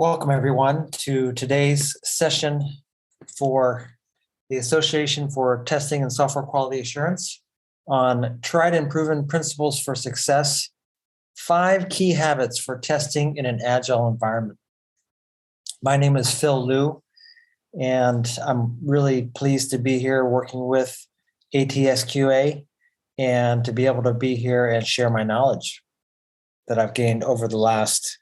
Welcome, everyone, to today's session for the Association for Testing and Software Quality Assurance on tried and proven principles for success, 5 key habits for testing in an agile environment. My name is Phil Lew, and I'm really pleased to be here working with SQA and to be able to be here and share my knowledge that I've gained over the last,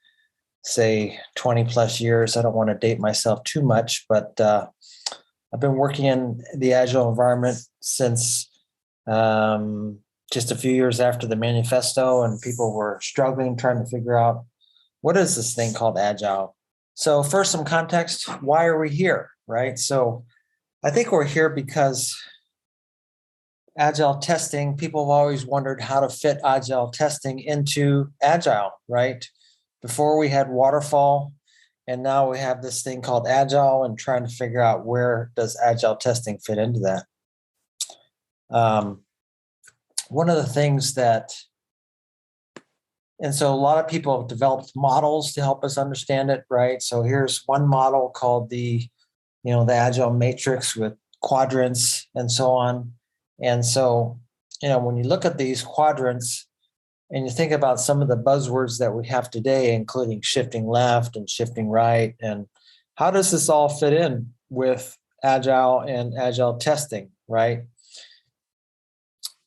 say, 20 plus years. I don't want to date myself too much, but I've been working in the Agile environment since just a few years after the manifesto, and people were struggling, trying to figure out what is this thing called Agile. So first, some context. Why are we here, right? So I think we're here because Agile testing, people have always wondered how to fit Agile testing into Agile, right? Before we had waterfall, and now we have this thing called Agile, and trying to figure out where does Agile testing fit into that. One of the things that, and so a lot of people have developed models to help us understand it, right? So here's one model called the Agile Matrix with quadrants and so on. And so, when you look at these quadrants and you think about some of the buzzwords that we have today, including shifting left and shifting right, and how does this all fit in with Agile and Agile testing, right?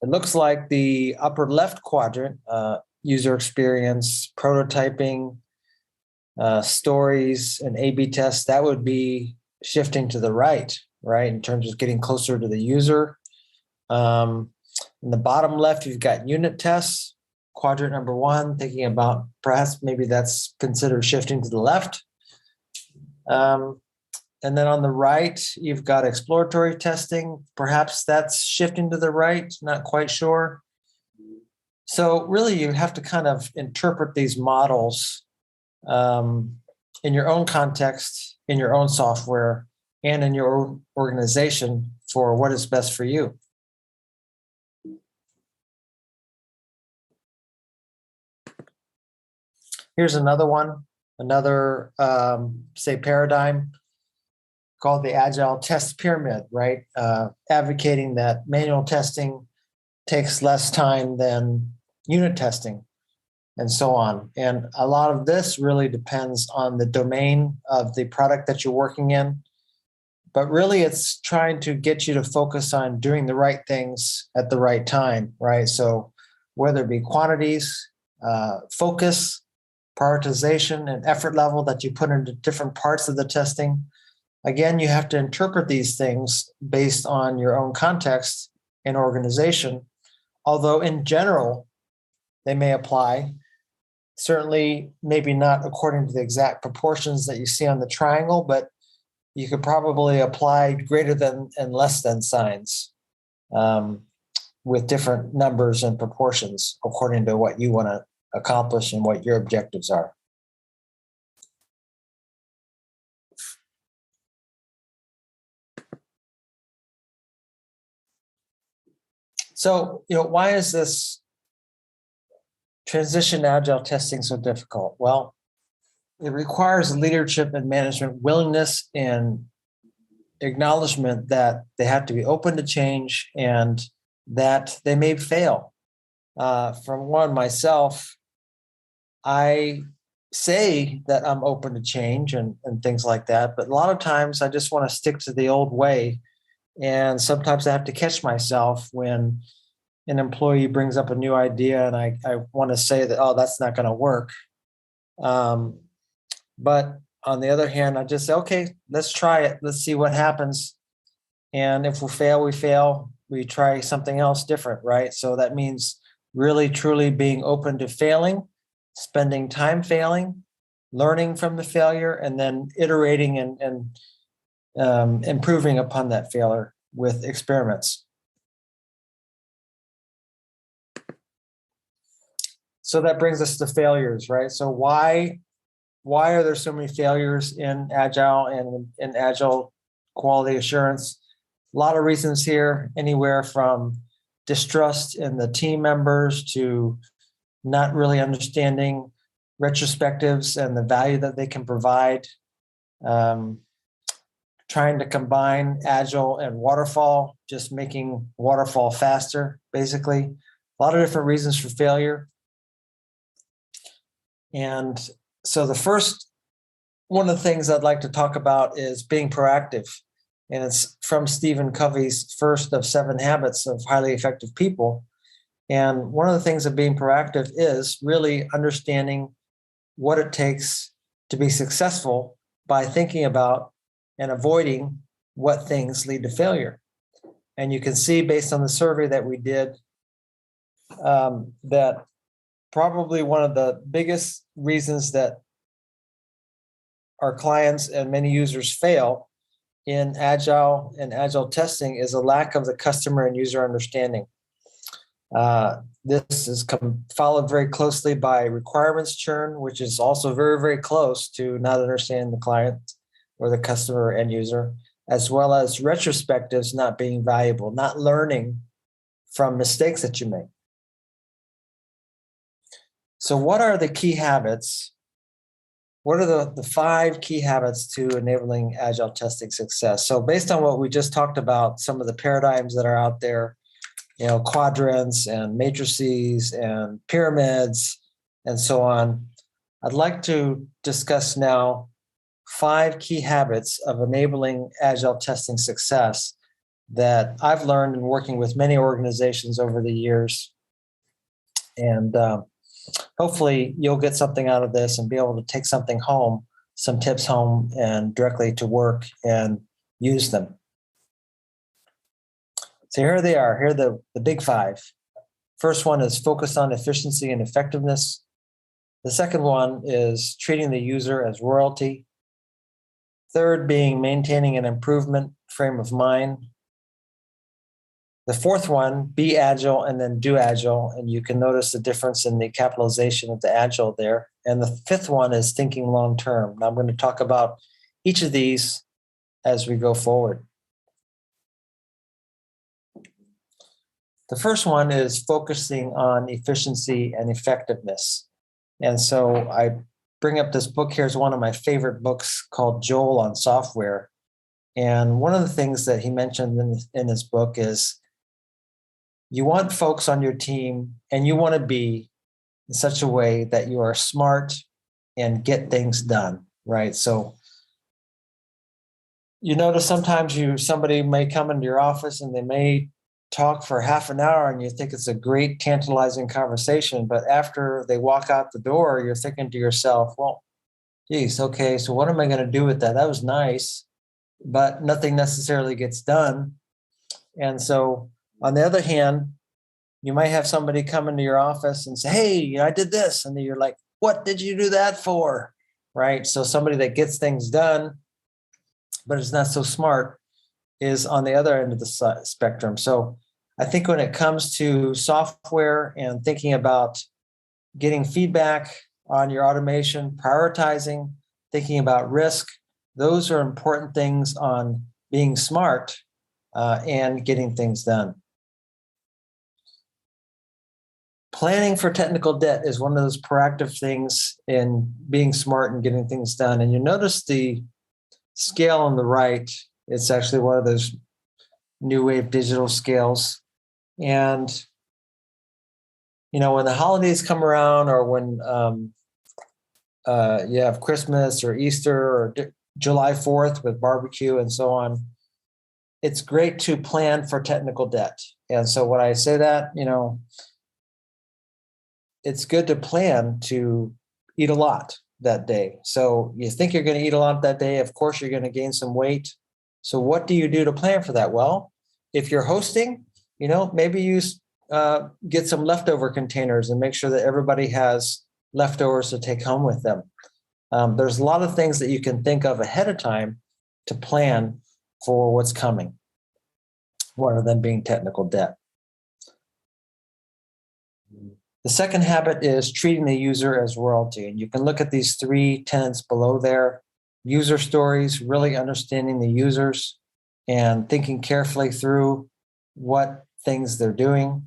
It looks like the upper left quadrant, user experience, prototyping, stories, and A/B tests, that would be shifting to the right, in terms of getting closer to the user. In the bottom left, you've got unit tests, quadrant number 1, thinking about perhaps maybe that's considered shifting to the left. And then on the right, you've got exploratory testing. Perhaps that's shifting to the right, not quite sure. So really, you have to kind of interpret these models in your own context, in your own software, and in your own organization for what is best for you. Here's another one, say, paradigm called the Agile Test Pyramid, right? Advocating that manual testing takes less time than unit testing and so on. And a lot of this really depends on the domain of the product that you're working in. But really, it's trying to get you to focus on doing the right things at the right time, right? So whether it be quantities, focus, prioritization, and effort level that you put into different parts of the testing. Again, you have to interpret these things based on your own context and organization, although in general, they may apply. Certainly, maybe not according to the exact proportions that you see on the triangle, but you could probably apply greater than and less than signs with different numbers and proportions according to what you want to accomplish and what your objectives are. So, why is this transition to Agile testing so difficult? Well, it requires leadership and management willingness and acknowledgement that they have to be open to change and that they may fail. From myself, I say that I'm open to change and things like that, but a lot of times I just want to stick to the old way. And sometimes I have to catch myself when an employee brings up a new idea and I want to say that, oh, that's not going to work. But on the other hand, I just say, okay, let's try it. Let's see what happens. And if we fail, we fail. We try something else different, right? So that means really, truly being open to failing, spending time failing, learning from the failure, and then iterating and improving upon that failure with experiments. So that brings us to failures, right? So why are there so many failures in Agile and in Agile quality assurance? A lot of reasons here, anywhere from distrust in the team members to not really understanding retrospectives and the value that they can provide, trying to combine Agile and Waterfall, just making Waterfall faster, basically. A lot of different reasons for failure. And so the first one of the things I'd like to talk about is being proactive. And it's from Stephen Covey's first of 7 habits of highly effective people. And one of the things of being proactive is really understanding what it takes to be successful by thinking about and avoiding what things lead to failure. And you can see based on the survey that we did that probably one of the biggest reasons that our clients and many users fail in Agile and Agile testing is a lack of the customer and user understanding. This is followed very closely by requirements churn, which is also very, very close to not understanding the client or the customer end user, as well as retrospectives not being valuable, not learning from mistakes that you make. So what are the key habits? What are the 5 key habits to enabling Agile testing success? So based on what we just talked about, some of the paradigms that are out there, quadrants and matrices and pyramids and so on, I'd like to discuss now 5 key habits of enabling Agile testing success that I've learned in working with many organizations over the years. And hopefully you'll get something out of this and be able to take something home, some tips home and directly to work and use them. So here they are. Here are the big 5. First one is focus on efficiency and effectiveness. The second one is treating the user as royalty. Third being maintaining an improvement frame of mind. The fourth one, be agile and then do agile. And you can notice the difference in the capitalization of the agile there. And the 5th one is thinking long-term. Now I'm going to talk about each of these as we go forward. The first one is focusing on efficiency and effectiveness. And so I bring up this book here is one of my favorite books called Joel on Software. And one of the things that he mentioned in his book is you want folks on your team and you want to be in such a way that you are smart and get things done, right? So you notice sometimes somebody may come into your office and they may talk for half an hour and you think it's a great tantalizing conversation, but after they walk out the door, you're thinking to yourself, well, geez, okay, so what am I going to do with that? That was nice, but nothing necessarily gets done. And so on the other hand, you might have somebody come into your office and say, hey, I did this. And then you're like, what did you do that for? Right? So somebody that gets things done, but is not so smart is on the other end of the spectrum. So I think when it comes to software and thinking about getting feedback on your automation, prioritizing, thinking about risk, those are important things on being smart and getting things done. Planning for technical debt is one of those proactive things in being smart and getting things done. And you notice the scale on the right. It's actually one of those new wave digital scales. And, when the holidays come around or when you have Christmas or Easter or July 4th with barbecue and so on, it's great to plan for technical debt. And so when I say that, it's good to plan to eat a lot that day. So you think you're going to eat a lot that day. Of course, you're going to gain some weight. So what do you do to plan for that? Well, if you're hosting, maybe you get some leftover containers and make sure that everybody has leftovers to take home with them. There's a lot of things that you can think of ahead of time to plan for what's coming. One of them being technical debt. The second habit is treating the user as royalty. And you can look at these 3 tenets below there. User stories, really understanding the users and thinking carefully through what things they're doing.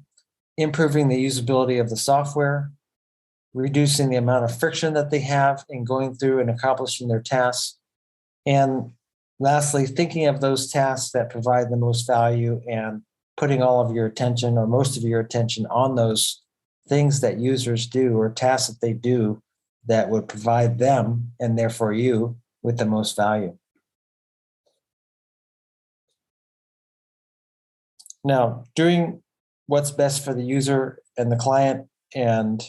Improving the usability of the software. reducing the amount of friction that they have in going through and accomplishing their tasks. And lastly, thinking of those tasks that provide the most value and putting all of your attention or most of your attention on those things that users do or tasks that they do that would provide them and therefore you with the most value. Now, doing what's best for the user and the client and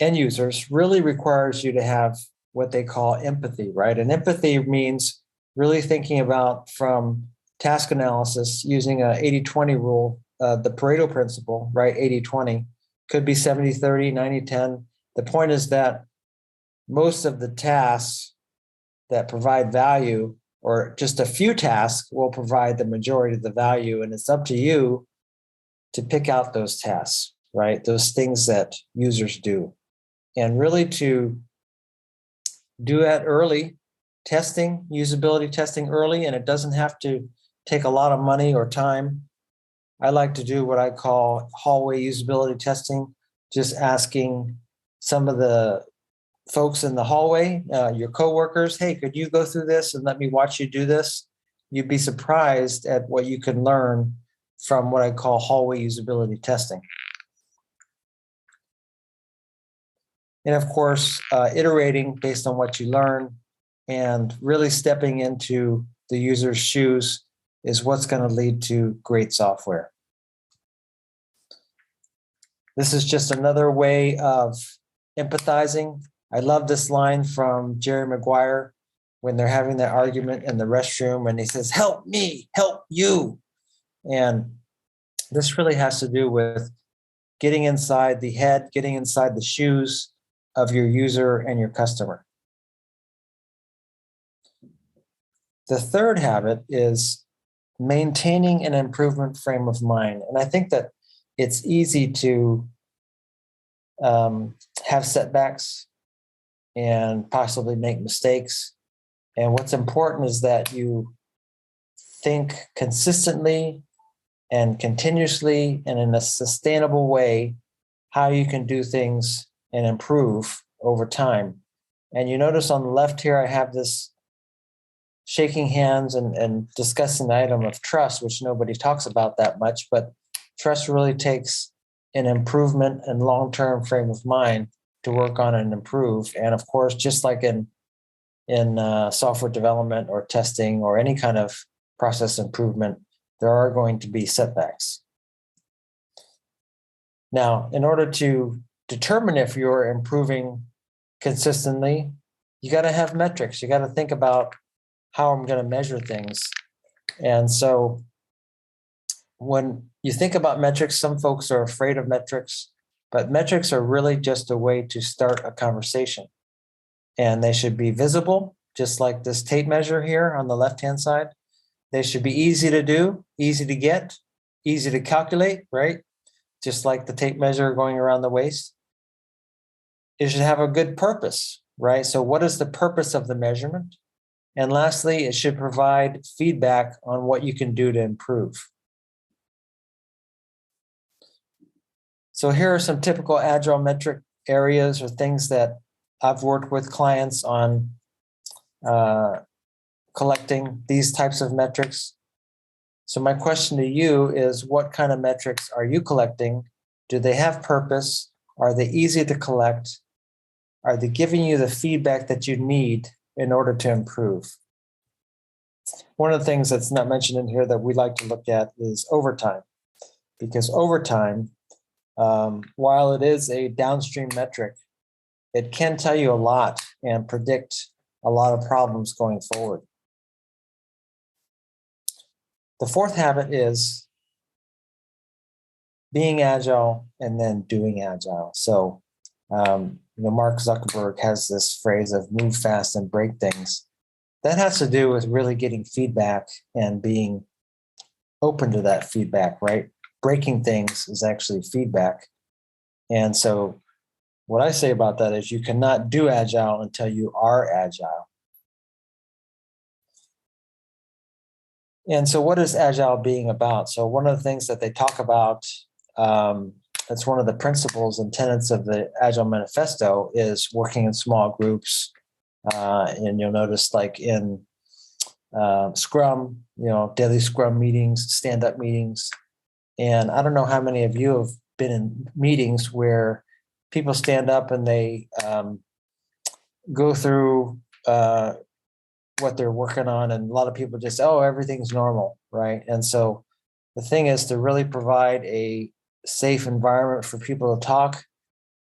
end users really requires you to have what they call empathy, right? And empathy means really thinking about from task analysis using a 80-20 rule, the Pareto principle, right? 80-20 could be 70-30, 90-10. The point is that most of the tasks that provide value or just a few tasks will provide the majority of the value. And it's up to you to pick out those tasks, right? Those things that users do. And really to do that early, testing, usability testing early, and it doesn't have to take a lot of money or time. I like to do what I call hallway usability testing, just asking some of the folks in the hallway, your coworkers, hey, could you go through this and let me watch you do this? You'd be surprised at what you can learn from what I call hallway usability testing. And of course, iterating based on what you learn and really stepping into the user's shoes is what's going to lead to great software. This is just another way of empathizing. I love this line from Jerry Maguire when they're having that argument in the restroom and he says, help me, help you. And this really has to do with getting inside the head, getting inside the shoes of your user and your customer. The third habit is maintaining an improvement frame of mind. And I think that it's easy to have setbacks and possibly make mistakes. And what's important is that you think consistently and continuously and in a sustainable way how you can do things and improve over time. And you notice on the left here, I have this shaking hands and discussing the item of trust, which nobody talks about that much, but trust really takes an improvement and long-term frame of mind to work on and improve. And of course, just like in software development or testing or any kind of process improvement, there are going to be setbacks. Now, in order to determine if you're improving consistently, you got to have metrics. You got to think about how I'm going to measure things. And so when you think about metrics, some folks are afraid of metrics, but metrics are really just a way to start a conversation. And they should be visible, just like this tape measure here on the left-hand side. They should be easy to do, easy to get, easy to calculate, right? Just like the tape measure going around the waist. It should have a good purpose, right? So what is the purpose of the measurement? And lastly, it should provide feedback on what you can do to improve. So here are some typical Agile metric areas or things that I've worked with clients on collecting these types of metrics. So my question to you is, what kind of metrics are you collecting? Do they have purpose? Are they easy to collect? Are they giving you the feedback that you need in order to improve? One of the things that's not mentioned in here that we like to look at is overtime, because overtime, while it is a downstream metric, it can tell you a lot and predict a lot of problems going forward. The fourth habit is being agile and then doing agile. So, Mark Zuckerberg has this phrase of move fast and break things. That has to do with really getting feedback and being open to that feedback, right? Breaking things is actually feedback. And so what I say about that is you cannot do agile until you are agile. And so what is agile being about? So one of the things that they talk about That's one of the principles and tenets of the Agile Manifesto is working in small groups. And you'll notice like in Scrum, daily Scrum meetings, stand-up meetings. And I don't know how many of you have been in meetings where people stand up and they go through what they're working on. And a lot of people just, oh, everything's normal, right? And so the thing is to really provide a safe environment for people to talk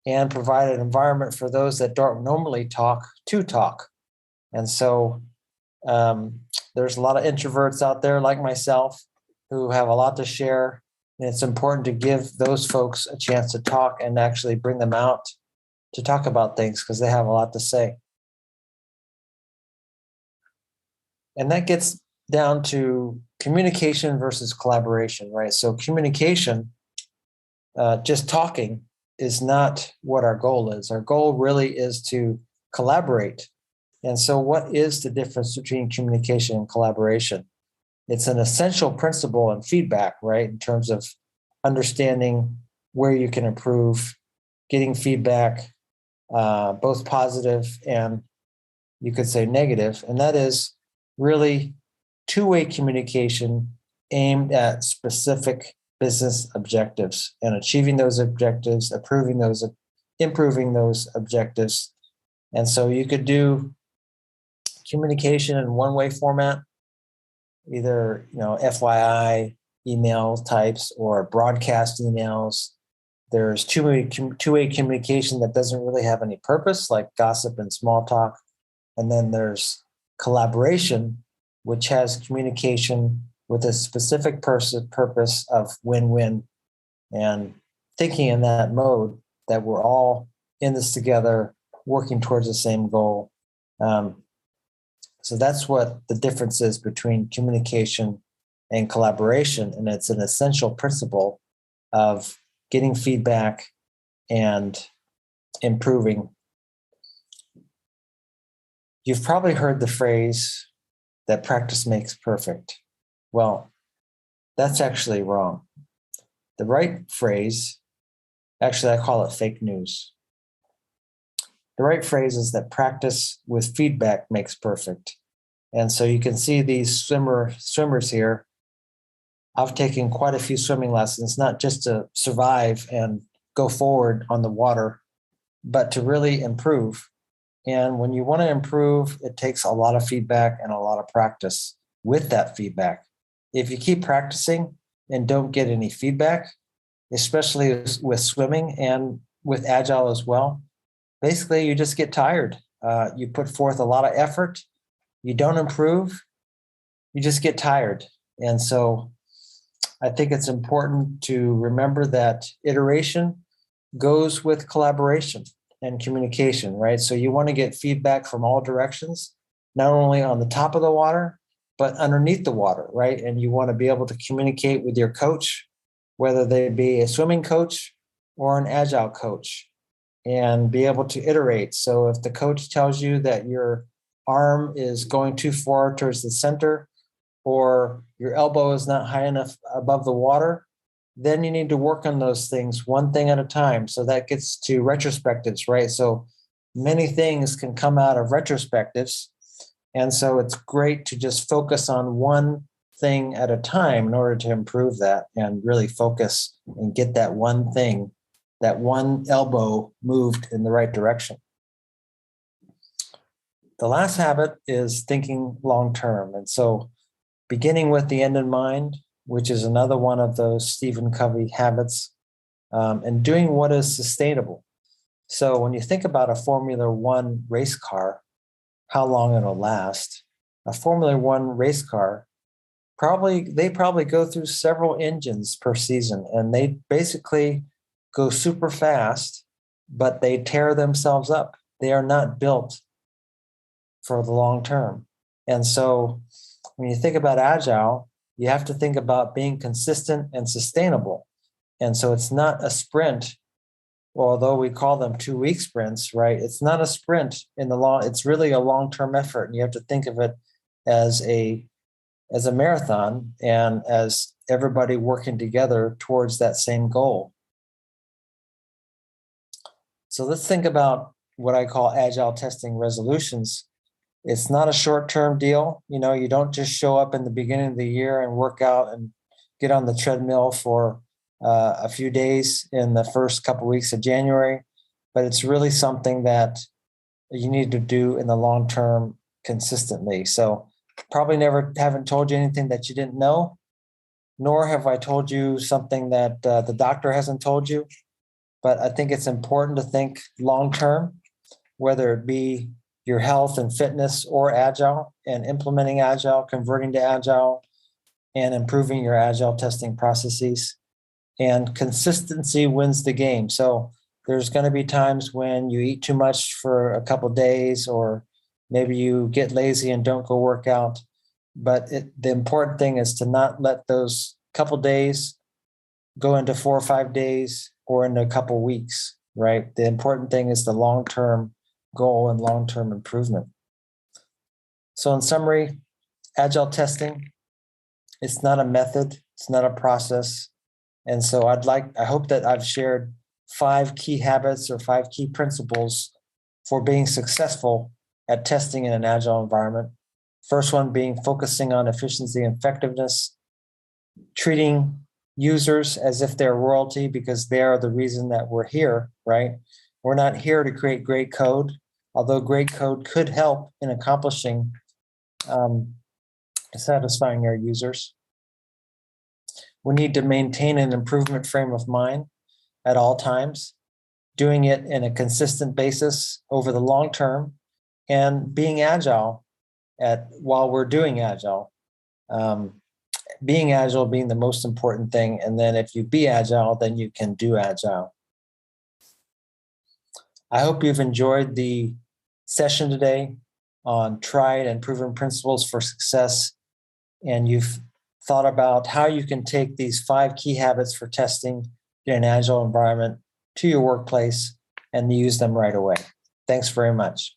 and provide an environment for those that don't normally talk to talk. And so there's a lot of introverts out there like myself who have a lot to share. And it's important to give those folks a chance to talk and actually bring them out to talk about things because they have a lot to say. And that gets down to communication versus collaboration, right? So communication, just talking is not what our goal is. Our goal really is to collaborate. And so what is the difference between communication and collaboration? It's an essential principle in feedback, right? In terms of understanding where you can improve, getting feedback, both positive and you could say negative. And that is really two-way communication aimed at specific business objectives and achieving those objectives, improving those objectives. And so you could do communication in one-way format, either FYI email types or broadcast emails. There's two-way communication that doesn't really have any purpose, like gossip and small talk. And then there's collaboration, which has communication with a specific purpose of win-win, and thinking in that mode that we're all in this together, working towards the same goal. So that's what the difference is between communication and collaboration. And it's an essential principle of getting feedback and improving. You've probably heard the phrase that practice makes perfect. Well, that's actually wrong. The right phrase, actually, I call it fake news. The right phrase is that practice with feedback makes perfect. And so you can see these swimmers here. I've taken quite a few swimming lessons, not just to survive and go forward on the water, but to really improve. And when you want to improve, it takes a lot of feedback and a lot of practice with that feedback. If you keep practicing and don't get any feedback, especially with swimming and with Agile as well, basically you just get tired. You put forth a lot of effort, you don't improve, you just get tired. And so I think it's important to remember that iteration goes with collaboration and communication, right? So you want to get feedback from all directions, not only on the top of the water, but underneath the water, right? And you want to be able to communicate with your coach, whether they be a swimming coach or an Agile coach, and be able to iterate. So if the coach tells you that your arm is going too far towards the center or your elbow is not high enough above the water, then you need to work on those things one thing at a time. So that gets to retrospectives, right? So many things can come out of retrospectives. And so it's great to just focus on one thing at a time in order to improve that and really focus and get that one thing, that one elbow moved in the right direction. The last habit is thinking long-term. And so beginning with the end in mind, which is another one of those Stephen Covey habits, and doing what is sustainable. So when you think about a Formula One race car, how long it'll last, a Formula One race car, they probably go through several engines per season, and they basically go super fast, but they tear themselves up. They are not built for the long term. And so when you think about Agile, you have to think about being consistent and sustainable. And so it's not a sprint, although we call them 2-week sprints, right? It's not a sprint in the long, it's really a long-term effort. And you have to think of it as a marathon and as everybody working together towards that same goal. So let's think about what I call agile testing resolutions. It's not a short-term deal. You don't just show up in the beginning of the year and work out and get on the treadmill for a few days in the first couple weeks of January, but it's really something that you need to do in the long term consistently. So probably never haven't told you anything that you didn't know, nor have I told you something that the doctor hasn't told you. But I think it's important to think long term, whether it be your health and fitness or agile, and implementing agile, converting to agile, and improving your agile testing processes. And consistency wins the game. So there's going to be times when you eat too much for a couple of days, or maybe you get lazy and don't go work out. But the important thing is to not let those couple days go into 4 or 5 days or into a couple weeks, right? The important thing is the long-term goal and long-term improvement. So in summary, agile testing, it's not a method, it's not a process. And so I hope that I've shared 5 key habits or 5 key principles for being successful at testing in an agile environment. First one being focusing on efficiency and effectiveness, treating users as if they're royalty because they are the reason that we're here, right? We're not here to create great code, although great code could help in accomplishing satisfying our users. We need to maintain an improvement frame of mind at all times, doing it in a consistent basis over the long term, and being agile while we're doing agile. Being agile being the most important thing. And then if you be agile, then you can do agile. I hope you've enjoyed the session today on tried and proven principles for success. And you've thought about how you can take these 5 key habits for testing in an agile environment to your workplace and use them right away. Thanks very much.